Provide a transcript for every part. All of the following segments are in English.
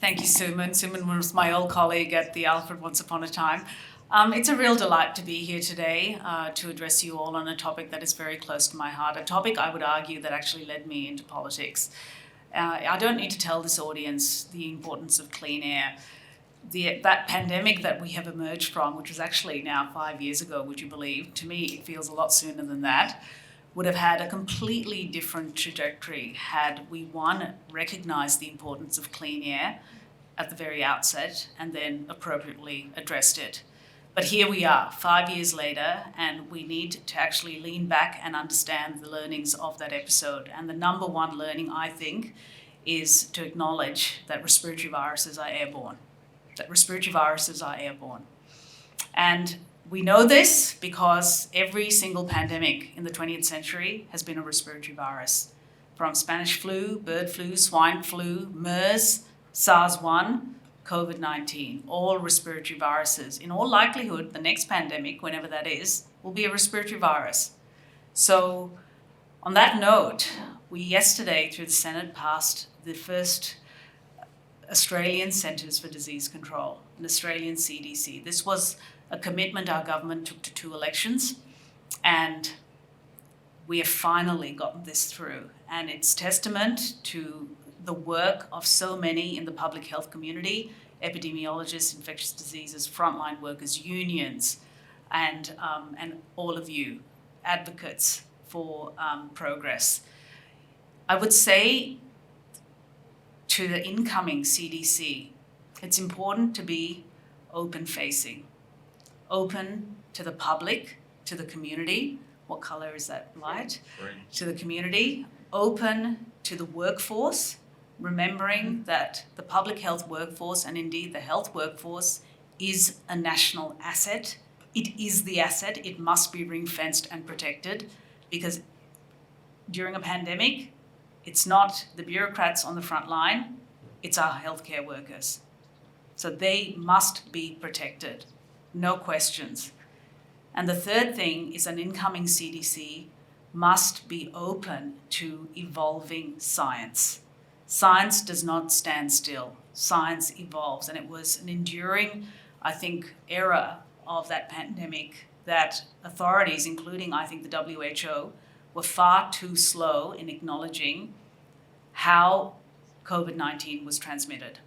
Thank you, Suman. Suman was my old colleague at the Alfred once upon a time. It's a real delight to be here today to address you all on a topic that is very close to my heart, a topic I would argue that actually led me into politics. I don't need to tell this audience the importance of clean air. That pandemic that we have emerged from, which was actually now 5 years ago, would you believe? To me, it feels a lot sooner than that. Would have had a completely different trajectory had we, one, recognised the importance of clean air at the very outset and then appropriately addressed it. But here we are, 5 years later, and we need to actually lean back and understand the learnings of that episode. And the number one learning, I think, is to acknowledge that respiratory viruses are airborne. And we know this because every single pandemic in the 20th century has been a respiratory virus. From Spanish flu, bird flu, swine flu, MERS, SARS-1, COVID-19, all respiratory viruses. In all likelihood, the next pandemic, whenever that is, will be a respiratory virus. So on that note, we yesterday through the Senate passed the first Australian Centres for Disease Control, an Australian CDC. This was a commitment our government took to 2 elections, and we have finally gotten this through. And it's testament to the work of so many in the public health community, epidemiologists, infectious diseases, frontline workers, unions, and all of you, advocates for progress. I would say to the incoming CDC, it's important to be open-facing, open to the public, to the community. What color is that light? Green. To the community, open to the workforce, remembering that the public health workforce and indeed the health workforce is a national asset. It is the asset. It must be ring-fenced and protected because during a pandemic, it's not the bureaucrats on the front line, it's our healthcare workers. So they must be protected, no questions. And the third thing is an incoming CDC must be open to evolving science. Science does not stand still. Science evolves. And it was an enduring, I think, era of that pandemic that authorities, including, I think, the WHO, were far too slow in acknowledging how COVID-19 was transmitted.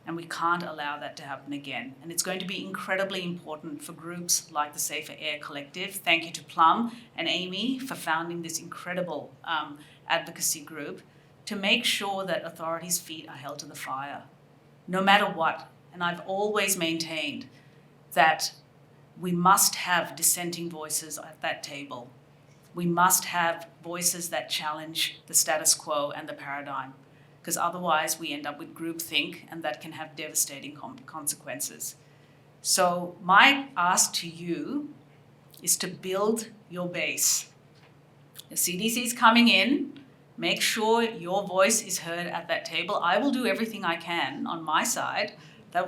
And we can't allow that to happen again. And it's going to be incredibly important for groups like the Safer Air Collective. Thank you to Plum and Amy for founding this incredible advocacy group to make sure that authorities' feet are held to the fire, no matter what. And I've always maintained that we must have dissenting voices at that table. We must have voices that challenge the status quo and the paradigm, because otherwise we end up with groupthink, and that can have devastating consequences. So my ask to you is to build your base. The CDC is coming in. Make sure your voice is heard at that table. I will do everything I can on my side.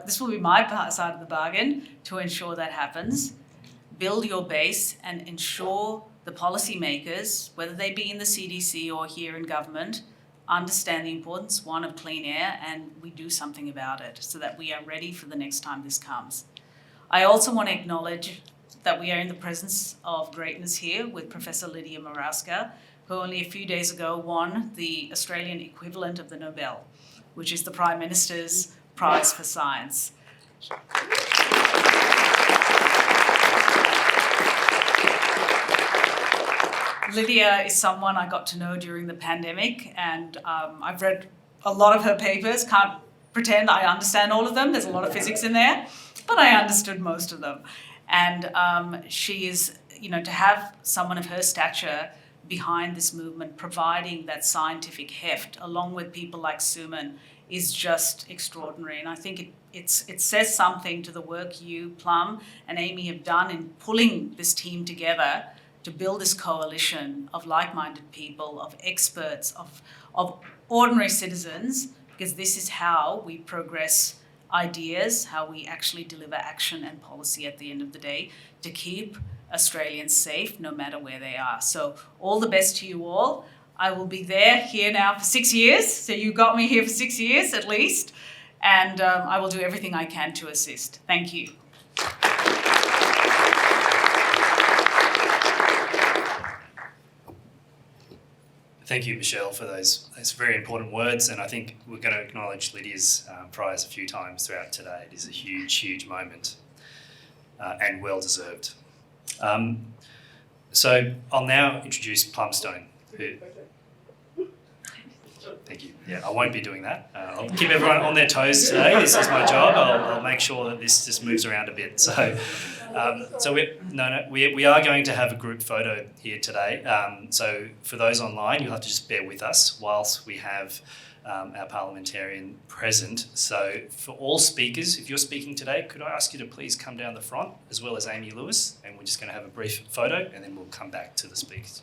This will be my side of the bargain to ensure that happens. Build your base and ensure the policymakers, whether they be in the CDC or here in government, understand the importance, one, of clean air, and we do something about it so that we are ready for the next time this comes. I also want to acknowledge that we are in the presence of greatness here with Professor Lydia Marowska, who only a few days ago won the Australian equivalent of the Nobel, which is the Prime Minister's Prize for Science. Lydia is someone I got to know during the pandemic, and I've read a lot of her papers. Can't pretend I understand all of them. There's a lot of physics in there, but I understood most of them. And she is, to have someone of her stature behind this movement, providing that scientific heft, along with people like Suman, is just extraordinary. And I think it says something to the work you, Plum, and Amy have done in pulling this team together to build this coalition of like-minded people, of experts, of ordinary citizens, because this is how we progress ideas, how we actually deliver action and policy at the end of the day to keep Australians safe no matter where they are. So all the best to you all. I will be here now for 6 years, so you got me here for 6 years at least. and I will do everything I can to assist. Thank you. Thank you, Michelle, for those very important words, and I think we're going to acknowledge Lydia's prize a few times throughout today. It is a huge, huge moment and well-deserved. So I'll now introduce Plumstone. Thank you. Yeah, I won't be doing that. I'll keep everyone on their toes today. This is my job. I'll make sure that this just moves around a bit. So we are going to have a group photo here today. So for those online, you'll have to just bear with us whilst we have our parliamentarian present. So for all speakers, if you're speaking today, could I ask you to please come down the front, as well as Amy Lewis, and we're just going to have a brief photo, and then we'll come back to the speakers.